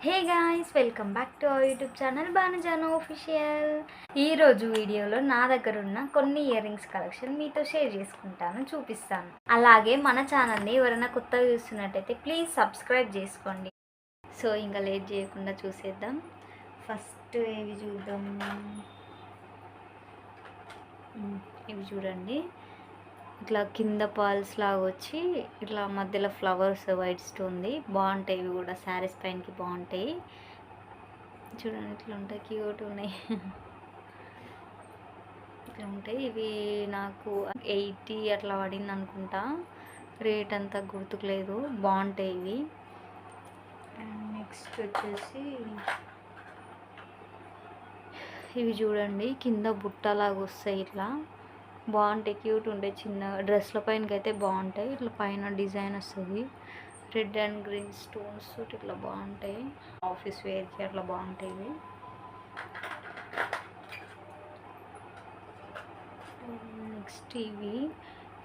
Hey guys, welcome back to our YouTube channel Banujanu official. ఈరోజు వీడియోలో నా దగ్గర ఉన్న కొన్ని ఇయర్ రింగ్స్ కలెక్షన్ మీతో షేర్ చేసుకుంటాను, చూపిస్తాను. అలాగే మన ఛానల్ని ఎవరైనా కొత్తగా చూస్తున్నట్టయితే ప్లీజ్ సబ్స్క్రైబ్ చేసుకోండి. సో ఇంకా లేట్ చేయకుండా చూసేద్దాం. ఫస్ట్ ఇవి చూద్దాం. ఇవి చూడండి, ఇట్లా కింద పాల్స్ లాగా వచ్చి ఇట్లా మధ్యలో ఫ్లవర్స్ వైట్ స్టోన్ది బాగుంటాయి. ఇవి కూడా శారీస్ పైనకి బాగుంటాయి. చూడండి ఇట్లా ఉంటాయి, క్యూట్ ఉన్నాయి. ఇట్లా ఉంటాయి. ఇవి నాకు 80 అట్లా పడింది అనుకుంటా, రేట్ అంతా గుర్తుకులేదు. బాగుంటాయి ఇవి. అండ్ నెక్స్ట్ వచ్చేసి ఇవి చూడండి, కింద బుట్టలాగా వస్తాయి. ఇట్లా బాగుంటాయి, క్యూట్ ఉంటాయి. చిన్న డ్రెస్ల పైనకి అయితే బాగుంటాయి. ఇట్లా పైన డిజైన్ వస్తుంది, రెడ్ అండ్ గ్రీన్ స్టోన్స్ ఇట్లా బాగుంటాయి. ఆఫీస్ వేర్కి అట్లా బాగుంటాయి ఇవి. నెక్స్ట్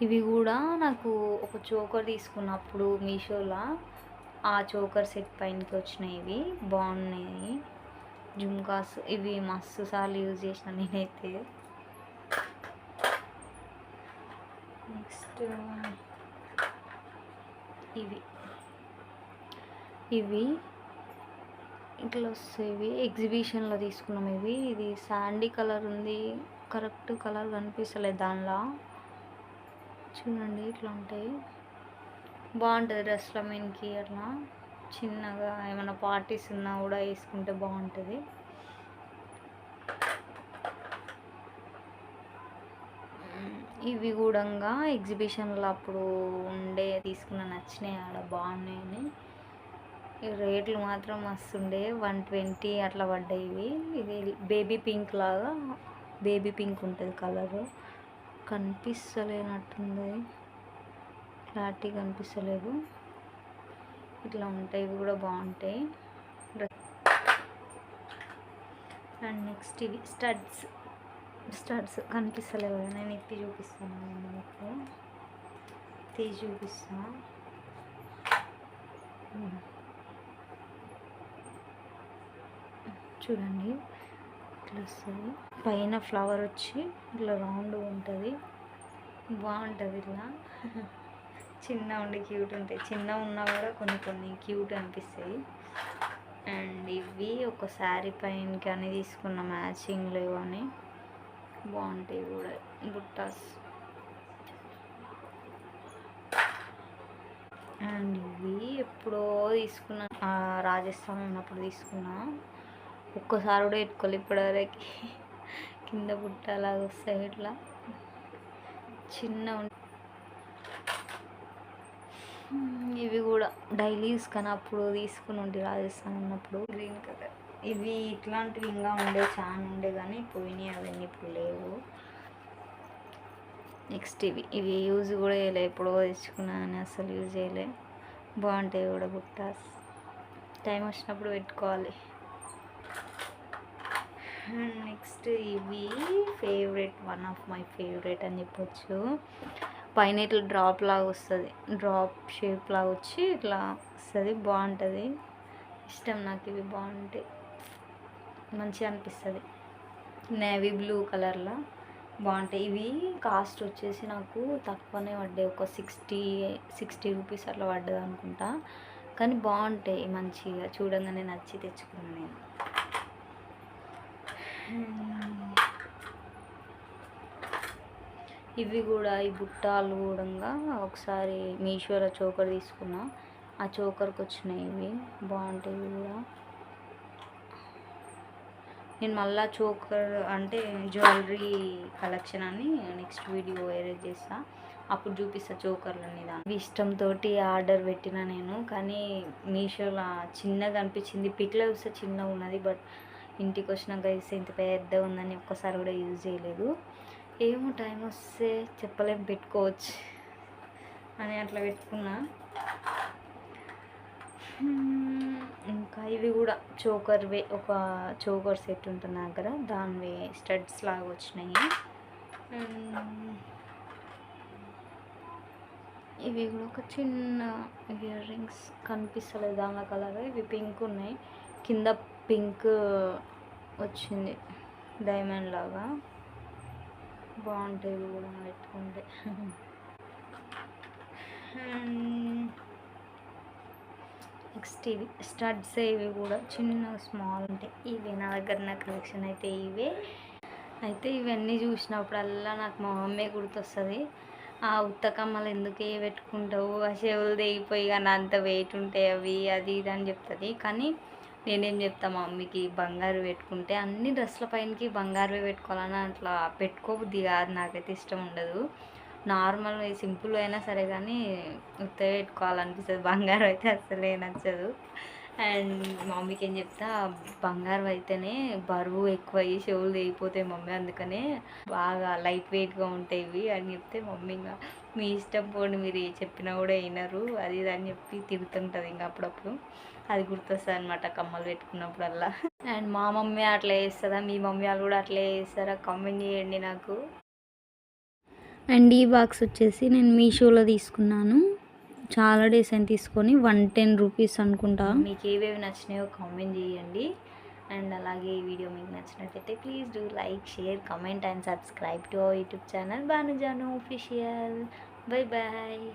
ఇవి కూడా నాకు ఒక చోకర్ తీసుకున్నప్పుడు మీషోలో ఆ చోకర్ సెట్ పైనకి వచ్చినాయి. ఇవి బాగున్నాయి. జుమ్కాస్ ఇవి మస్తు సార్లు యూజ్ చేసిన నేనైతే. నెక్స్ట్ ఇవి ఇట్లా వస్తాయి. ఇవి ఎగ్జిబిషన్లో తీసుకున్నాం. ఇది శాండీ కలర్ ఉంది, కరెక్ట్ కలర్ కనిపిస్తలేదు దానిలో. చూడండి ఇట్లా ఉంటాయి, బాగుంటుంది డ్రెస్ల మీదకి. అట్లా చిన్నగా ఏమైనా పార్టీస్ ఉన్నా కూడా వేసుకుంటే బాగుంటుంది. ఇవి కూడా ఎగ్జిబిషన్లో అప్పుడు తీసుకున్న నచ్చినాయి, ఆడ బాగున్నాయని. రేట్లు మాత్రం మస్తుండే, 120 అట్లా పడ్డాయి. ఇది బేబీ పింక్ లాగా, బేబీ పింక్ ఉంటుంది కలరు. కనిపిస్తలేనట్టుంది, క్లారిటీ కనిపిస్తలేదు. ఇట్లా ఉంటాయి, ఇవి కూడా బాగుంటాయి. అండ్ నెక్స్ట్ ఇవి స్టడ్స్ కనిపిస్తలేవు కదా, నేను ఇప్పి చూపిస్తాను. మీకు తీసి చూపిస్తాను. చూడండి ఇట్లా వస్తుంది, పైన ఫ్లవర్ వచ్చి ఇట్లా రౌండ్ ఉంటుంది, బాగుంటుంది. ఇట్లా చిన్న ఉండి క్యూట్ ఉంటాయి. చిన్న ఉన్నా కూడా కొన్ని క్యూట్ అనిపిస్తాయి. అండ్ ఇవి ఒక శారీ పైనకి అని తీసుకున్న మ్యాచింగ్ లేవు అని, బాగుంటాయి కూడా బుట్టాస్. అండ్ ఇవి ఎప్పుడో తీసుకున్నా, రాజస్థాన్ ఉన్నప్పుడు తీసుకున్నా. ఒక్కసారి కూడా పెట్టుకోవాలి ఇప్పటివరకు. కింద బుట్టలాగా వస్తాయి, ఇట్లా చిన్న. ఇవి కూడా డైలీ యూస్ కానీ అప్పుడు తీసుకుని ఉంటే రాజస్థాన్ ఉన్నప్పుడు. గ్రీన్ కలర్ ఇవి ఇట్లాంటివి ఇంకా ఉండే, చాలా ఉండే కానీ పోయినాయి అవన్నీ, ఇప్పుడు లేవు. నెక్స్ట్ ఇవి యూజ్ కూడా చేయలే, ఎప్పుడో తెచ్చుకున్నాను, అసలు యూజ్ చేయలే. బాగుంటాయి కూడా బుట్టాస్, టైం వచ్చినప్పుడు పెట్టుకోవాలి. నెక్స్ట్ ఇవి favourite, one of my favourite అని చెప్పొచ్చు. పైన ఇట్లా డ్రాప్ లాగా వస్తుంది, డ్రాప్ షేప్ లాగా వచ్చి ఇట్లా వస్తుంది, బాగుంటుంది. ఇష్టం నాకు, ఇవి బాగుంటాయి, మంచిగా అనిపిస్తుంది. నేవీ బ్లూ కలర్లో బాగుంటాయి. ఇవి కాస్ట్ వచ్చేసి నాకు తక్కువనే పడ్డాయి, ఒక 60 రూపీస్ అట్లా పడ్డది అనుకుంటా. కానీ బాగుంటాయి, మంచిగా చూడంగానే నచ్చి తెచ్చుకున్నాను నేను. ఇవి కూడా ఈ బుట్టాలు కూడా ఒకసారి మీషోలో చోకర్ తీసుకున్నా, ఆ చోకర్కి వచ్చినాయి. ఇవి బాగుంటాయి. ఇవి కూడా నేను మళ్ళీ చోకర్ అంటే జ్యువెలరీ కలెక్షన్ అని నెక్స్ట్ వీడియో వేరే చేస్తా, అప్పుడు చూపిస్తా చోకర్లని. దాని ఇష్టంతో ఆర్డర్ పెట్టిన నేను, కానీ మీషోలో చిన్నగా అనిపించింది. పిక్లో చూస్తే చిన్నగా ఉన్నది, బట్ ఇంటికి వచ్చినాక చూస్తే ఇంత పెద్దగా ఉందని ఒక్కసారి కూడా యూజ్ చేయలేదు. ఏమో టైం వస్తే చెప్పలేం, పెట్టుకోవచ్చు అని అట్లా పెట్టుకున్నా. ఇంకా ఇవి కూడా చోకర్వే, ఒక చోకర్ సెట్ ఉంటుంది నా దగ్గర, దానివే స్టడ్స్ లాగా వచ్చినాయి. ఇవి కూడా ఒక చిన్న ఇయర్ రింగ్స్ కనిపిస్తలేదు దాని కలర్. ఇవి పింక్ ఉన్నాయి, కింద పింక్ వచ్చింది డైమండ్ లాగా, బాగుంటాయి కూడా పెట్టుకుంటే. నెక్స్ట్ ఇవి స్టడ్స్, ఇవి కూడా చిన్న స్మాల్ ఉంటాయి. ఇవి నా దగ్గర నా కలెక్షన్ అయితే ఇవే. అయితే ఇవన్నీ చూసినప్పుడల్లా నాకు మా మమ్మీ గుర్తొస్తుంది. ఆ ఉత్త కమ్మలు ఎందుకే పెట్టుకుంటావు, ఆ చెవులు తెగిపోయి కానీ అంత వెయిట్ ఉంటాయి అవి, అది ఇది అని చెప్తుంది. కానీ నేనేం చెప్తా మా మమ్మీకి, బంగారు పెట్టుకుంటే అన్ని డ్రెస్ల పైనకి బంగారువే పెట్టుకోవాలని అట్లా పెట్టుకోబుద్ది కాదు, నాకైతే ఇష్టం ఉండదు. నార్మల్ సింపుల్ అయినా సరే కానీ ఉత్తగా పెట్టుకోవాలనిపిస్తుంది, బంగారం అయితే అస్సలే నచ్చదు. అండ్ మమ్మీకి ఏం చెప్తా, బంగారం అయితేనే బరువు ఎక్కువ అయ్యి చెవులు తెగిపోతాయి మమ్మీ, అందుకనే బాగా లైట్ వెయిట్గా ఉంటాయి ఇవి అని చెప్తే మమ్మీ ఇంకా మీ ఇష్టం పోండి, మీరు ఏ చెప్పినా కూడా వినరు అది ఇది అని చెప్పి తిడుతుంటుంది. ఇంకా అప్పుడప్పుడు అది గుర్తొస్తుంది అనమాట కమ్మలు పెట్టుకున్నప్పుడల్లా. అండ్ మా మమ్మీ అట్లా చేస్తుందా, మీ మమ్మీ వాళ్ళు కూడా అట్లా చేస్తారా, కామెంట్ చేయండి నాకు. అండ్ ఈ బాక్స్ వచ్చేసి నేను మీషోలో తీసుకున్నాను, చాలా డేస్ అని తీసుకొని 110 రూపీస్ అనుకుంటా. మీకు ఏవేవి నచ్చినాయో కామెంట్ చేయండి. అండ్ అలాగే ఈ వీడియో మీకు నచ్చినట్టయితే please do like, share, comment and subscribe to our YouTube channel Bhanujanu official. Bye bye.